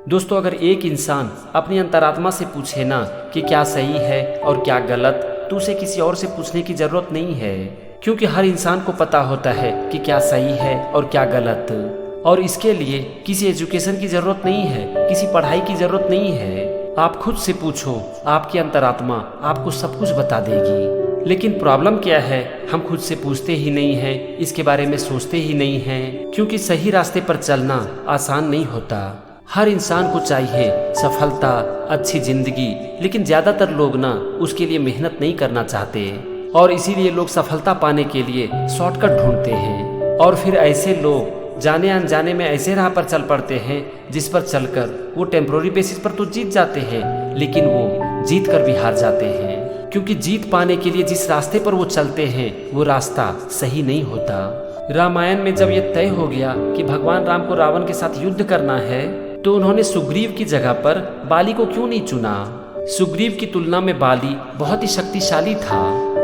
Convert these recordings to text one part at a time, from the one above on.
दोस्तों, अगर एक इंसान अपनी अंतरात्मा से पूछे ना कि क्या सही है और क्या गलत, तो उसे किसी और से पूछने की जरूरत नहीं है, क्योंकि हर इंसान को पता होता है कि क्या सही है और क्या गलत। और इसके लिए किसी एजुकेशन की जरूरत नहीं है, किसी पढ़ाई की जरूरत नहीं है। आप खुद से पूछो, आपकी अंतरात्मा आपको सब कुछ बता देगी। लेकिन प्रॉब्लम क्या है, हम खुद से पूछते ही नहीं हैं, इसके बारे में सोचते ही नहीं हैं, क्योंकि सही रास्ते पर चलना आसान नहीं होता। हर इंसान को चाहिए सफलता, अच्छी जिंदगी, लेकिन ज्यादातर लोग ना उसके लिए मेहनत नहीं करना चाहते और इसीलिए लोग सफलता पाने के लिए शॉर्टकट ढूंढते हैं। और फिर ऐसे लोग जाने अनजाने में ऐसे राह पर चल पड़ते हैं जिस पर चलकर वो टेम्पोररी बेसिस पर तो जीत जाते हैं, लेकिन वो जीत कर भी हार जाते हैं, क्योंकि जीत पाने के लिए जिस रास्ते पर वो चलते हैं वो रास्ता सही नहीं होता। रामायण में जब ये तय हो गया कि भगवान राम को रावण के साथ युद्ध करना है, तो उन्होंने सुग्रीव की जगह पर बाली को क्यों नहीं चुना? सुग्रीव की तुलना में बाली बहुत ही शक्तिशाली था।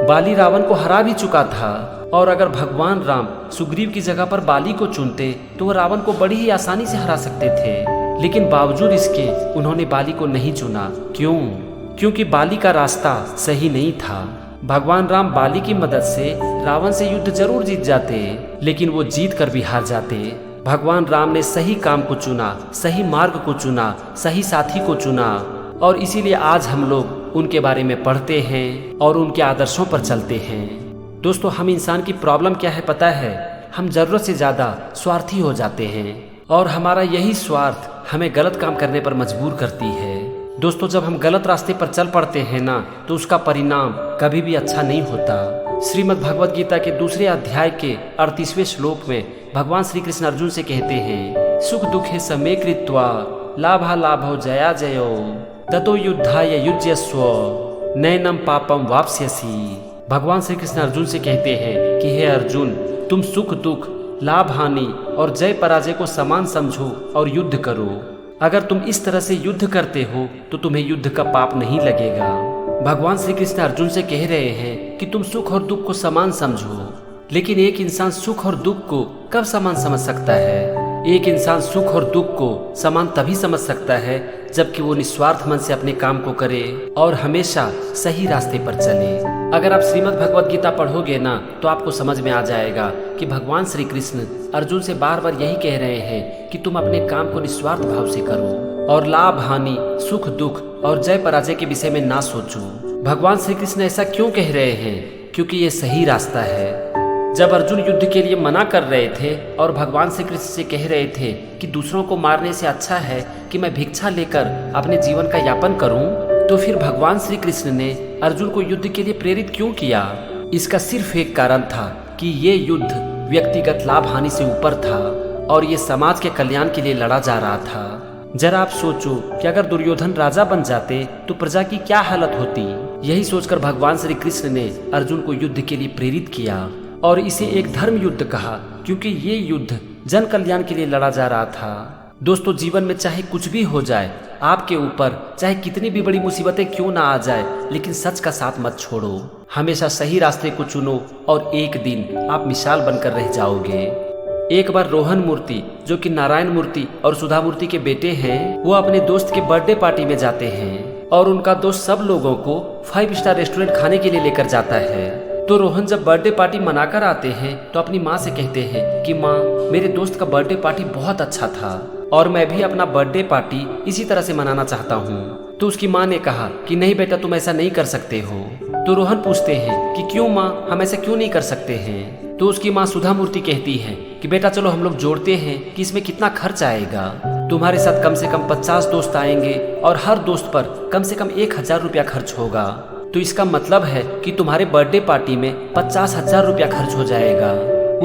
बाली रावण को हरा भी चुका था, और अगर भगवान राम सुग्रीव की जगह पर बाली को चुनते तो वह रावण को बड़ी ही आसानी से हरा सकते थे। लेकिन बावजूद इसके उन्होंने बाली को नहीं चुना। क्यों? क्योंकि बाली का रास्ता सही नहीं था। भगवान राम बाली की मदद से रावण से युद्ध जरूर जीत जाते, लेकिन वो जीत कर भी हार जाते। भगवान राम ने सही काम को चुना, सही मार्ग को चुना, सही साथी को चुना, और इसीलिए आज हम लोग उनके बारे में पढ़ते हैं और उनके आदर्शों पर चलते हैं। दोस्तों, हम इंसान की प्रॉब्लम क्या है पता है? हम जरूरत से ज्यादा स्वार्थी हो जाते हैं और हमारा यही स्वार्थ हमें गलत काम करने पर मजबूर करती है। दोस्तों, जब हम गलत रास्ते पर चल पड़ते हैं ना, तो उसका परिणाम कभी भी अच्छा नहीं होता। श्रीमद् भगवद गीता के दूसरे अध्याय के 38वें श्लोक में भगवान श्री कृष्ण अर्जुन से कहते हैं, सुख दुखे समे कृत्वा लाभा लाभो जया जयो ततो युद्धाय युज्यस्व नैनम पापम वाप्स्यसि। भगवान श्री कृष्ण अर्जुन से कहते हैं कि हे अर्जुन, तुम सुख दुख, लाभ हानि और जय पराजय को समान समझो और युद्ध करो। अगर तुम इस तरह से युद्ध करते हो तो तुम्हें युद्ध का पाप नहीं लगेगा। भगवान श्री कृष्ण अर्जुन से कह रहे हैं कि तुम सुख और दुख को समान समझो। लेकिन एक इंसान सुख और दुख को कब समान समझ सकता है? एक इंसान सुख और दुख को समान तभी समझ सकता है जबकि वो निस्वार्थ मन से अपने काम को करे और हमेशा सही रास्ते पर चले। अगर आप श्रीमद् भगवद गीता पढ़ोगे ना, तो आपको समझ में आ जाएगा कि भगवान श्री कृष्ण अर्जुन से बार बार यही कह रहे हैं कि तुम अपने काम को निस्वार्थ भाव से करो और लाभ हानि, सुख दुख और जय पराजय के विषय में ना सोचो। भगवान श्री कृष्ण ऐसा क्यों कह रहे हैं? क्योंकि ये सही रास्ता है। जब अर्जुन युद्ध के लिए मना कर रहे थे और भगवान श्री कृष्ण से कह रहे थे कि दूसरों को मारने से अच्छा है कि मैं भिक्षा लेकर अपने जीवन का यापन करूं, तो फिर भगवान श्री कृष्ण ने अर्जुन को युद्ध के लिए प्रेरित क्यों किया? इसका सिर्फ एक कारण था कि ये युद्ध व्यक्तिगत लाभ हानि से ऊपर था और ये समाज के कल्याण के लिए लड़ा जा रहा था। जरा आप सोचो कि अगर दुर्योधन राजा बन जाते तो प्रजा की क्या हालत होती? यही सोचकर भगवान श्री कृष्ण ने अर्जुन को युद्ध के लिए प्रेरित किया और इसे एक धर्म युद्ध कहा, क्योंकि ये युद्ध जन कल्याण के लिए लड़ा जा रहा था। दोस्तों, जीवन में चाहे कुछ भी हो जाए आपके ऊपर, चाहे कितनी भी बड़ी मुसीबतें क्यों ना आ जाए, लेकिन सच का साथ मत छोड़ो। हमेशा सही रास्ते को चुनो और एक दिन आप मिसाल बनकर रह जाओगे। एक बार रोहन मूर्ति, जो कि नारायण मूर्ति और सुधा मूर्ति के बेटे हैं, वो अपने दोस्त के बर्थडे पार्टी में जाते हैं और उनका दोस्त सब लोगों को 5 स्टार रेस्टोरेंट खाने के लिए लेकर जाता है। तो रोहन जब बर्थडे पार्टी मनाकर आते हैं तो अपनी माँ से कहते हैं कि माँ, मेरे दोस्त का बर्थडे पार्टी बहुत अच्छा था और मैं भी अपना बर्थडे पार्टी इसी तरह से मनाना चाहता हूँ। तो उसकी माँ ने कहा कि नहीं बेटा, तुम ऐसा नहीं कर सकते हो। तो रोहन पूछते हैं कि क्यों माँ, हम ऐसा क्यों नहीं कर सकते हैं? तो उसकी माँ सुधा मूर्ति कहती है कि बेटा चलो हम लोग जोड़ते हैं कि इसमें कितना खर्च आएगा। तुम्हारे साथ कम से कम 50 दोस्त आएंगे और हर दोस्त पर कम से कम 1000 रुपया खर्च होगा। तो इसका मतलब है कि तुम्हारे बर्थडे पार्टी में 50,000 रुपया खर्च हो जाएगा।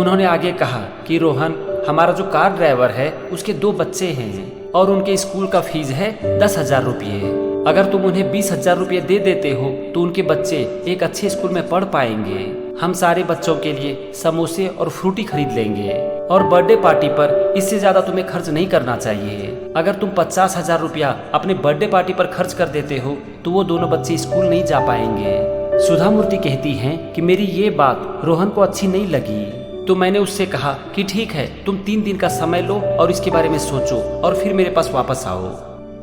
उन्होंने आगे कहा कि रोहन, हमारा जो कार ड्राइवर है उसके 2 बच्चे हैं और उनके स्कूल का फीस है 10,000 रुपये। अगर तुम उन्हें 20,000 रुपये दे देते हो तो उनके बच्चे एक अच्छे स्कूल में पढ़ पाएंगे। हम सारे बच्चों के लिए समोसे और फ्रूटी खरीद लेंगे और बर्थडे पार्टी पर इससे ज्यादा तुम्हें खर्च नहीं करना चाहिए। अगर तुम 50,000 रुपया अपने बर्थडे पार्टी पर खर्च कर देते हो तो वो दोनों बच्चे स्कूल नहीं जा पाएंगे। सुधा मूर्ति कहती हैं कि मेरी ये बात रोहन को अच्छी नहीं लगी, तो मैंने उससे कहा कि ठीक है, तुम 3 दिन का समय लो और इसके बारे में सोचो और फिर मेरे पास वापस आओ।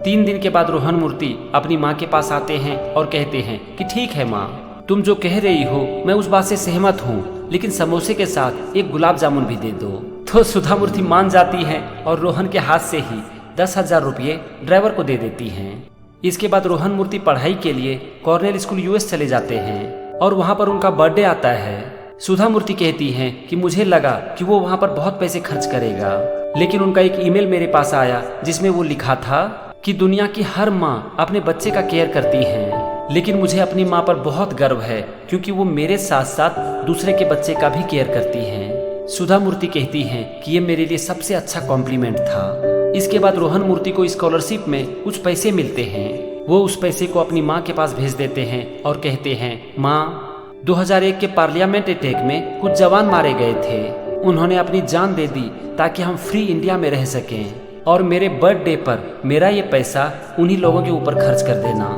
3 दिन के बाद रोहन मूर्ति अपनी माँ के पास आते हैं और कहते हैं कि ठीक है माँ, तुम जो कह रही हो मैं उस बात से सहमत हूँ, लेकिन समोसे के साथ एक गुलाब जामुन भी दे दो। तो सुधा मूर्ति मान जाती हैं और रोहन के हाथ से ही 10,000 रुपये ड्राइवर को दे देती हैं। इसके बाद रोहन मूर्ति पढ़ाई के लिए कॉर्नेल स्कूल यूएस चले जाते हैं और वहाँ पर उनका बर्थडे आता है। सुधा मूर्ति कहती हैं कि मुझे लगा कि वो वहाँ पर बहुत पैसे खर्च करेगा, लेकिन उनका एक ईमेल मेरे पास आया जिसमें वो लिखा था कि दुनिया की हर माँ अपने बच्चे का केयर करती है, लेकिन मुझे अपनी माँ पर बहुत गर्व है क्योंकि वो मेरे साथ साथ दूसरे के बच्चे का भी केयर करती हैं। सुधा मूर्ति कहती हैं कि ये मेरे लिए सबसे अच्छा कॉम्प्लीमेंट था। इसके बाद रोहन मूर्ति को स्कॉलरशिप में कुछ पैसे मिलते हैं। वो उस पैसे को अपनी माँ के पास भेज देते हैं और कहते हैं, माँ 2001 के पार्लियामेंट अटैक में कुछ जवान मारे गए थे, उन्होंने अपनी जान दे दी ताकि हम फ्री इंडिया में रह सकें, और मेरे बर्थडे पर मेरा ये पैसा उन्हीं लोगों के ऊपर खर्च कर देना।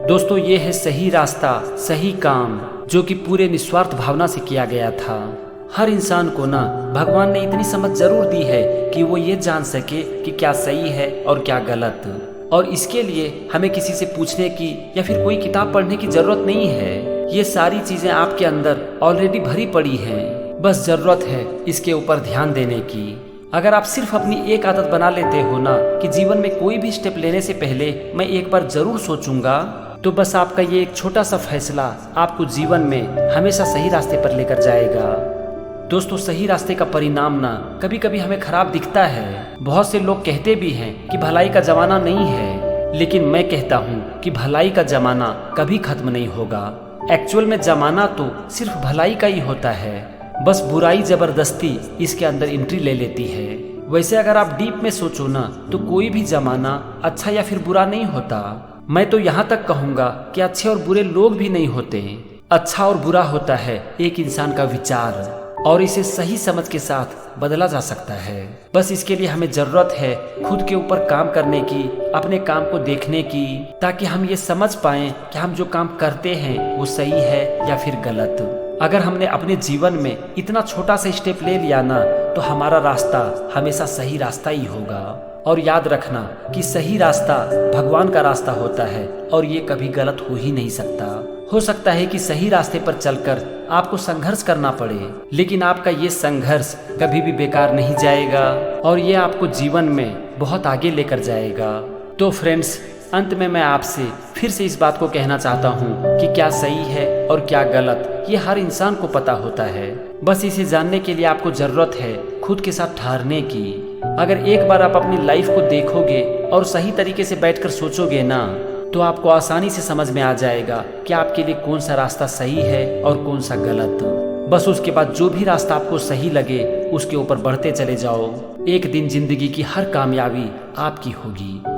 दोस्तों, ये है सही रास्ता, सही काम, जो कि पूरे निस्वार्थ भावना से किया गया था। हर इंसान को ना भगवान ने इतनी समझ जरूर दी है कि वो ये जान सके कि क्या सही है और क्या गलत, और इसके लिए हमें किसी से पूछने की या फिर कोई किताब पढ़ने की जरूरत नहीं है। ये सारी चीजें आपके अंदर ऑलरेडी भरी पड़ी हैं, बस जरूरत है इसके ऊपर ध्यान देने की। अगर आप सिर्फ अपनी एक आदत बना लेते हो ना कि जीवन में कोई भी स्टेप लेने से पहले मैं एक बार जरूर सोचूंगा, तो बस आपका ये एक छोटा सा फैसला आपको जीवन में हमेशा सही रास्ते पर लेकर जाएगा। दोस्तों, सही रास्ते का परिणाम ना कभी कभी हमें खराब दिखता है। बहुत से लोग कहते भी हैं कि भलाई का जमाना नहीं है, लेकिन मैं कहता हूँ कि भलाई का जमाना कभी खत्म नहीं होगा। एक्चुअल में जमाना तो सिर्फ भलाई का ही होता है, बस बुराई जबरदस्ती इसके अंदर एंट्री ले लेती है। वैसे अगर आप डीप में सोचो ना तो कोई भी जमाना अच्छा या फिर बुरा नहीं होता। मैं तो यहाँ तक कहूँगा कि अच्छे और बुरे लोग भी नहीं होते। अच्छा और बुरा होता है एक इंसान का विचार, और इसे सही समझ के साथ बदला जा सकता है। बस इसके लिए हमें जरूरत है खुद के ऊपर काम करने की, अपने काम को देखने की, ताकि हम ये समझ पाएं कि हम जो काम करते हैं वो सही है या फिर गलत। अगर हमने अपने जीवन में इतना छोटा सा स्टेप ले लिया ना तो हमारा रास्ता हमेशा सही रास्ता ही होगा। और याद रखना कि सही रास्ता भगवान का रास्ता होता है और ये कभी गलत हो ही नहीं सकता। हो सकता है कि सही रास्ते पर चलकर आपको संघर्ष करना पड़े, लेकिन आपका ये संघर्ष कभी भी बेकार नहीं जाएगा और ये आपको जीवन में बहुत आगे लेकर जाएगा। तो फ्रेंड्स, अंत में मैं आपसे फिर से इस बात को कहना चाहता हूँ कि क्या सही है और क्या गलत ये हर इंसान को पता होता है। बस इसे जानने के लिए आपको जरूरत है खुद के साथ ठहरने की। अगर एक बार आप अपनी लाइफ को देखोगे और सही तरीके से बैठकर सोचोगे ना, तो आपको आसानी से समझ में आ जाएगा कि आपके लिए कौन सा रास्ता सही है और कौन सा गलत। बस उसके बाद जो भी रास्ता आपको सही लगे उसके ऊपर बढ़ते चले जाओ। एक दिन जिंदगी की हर कामयाबी आपकी होगी।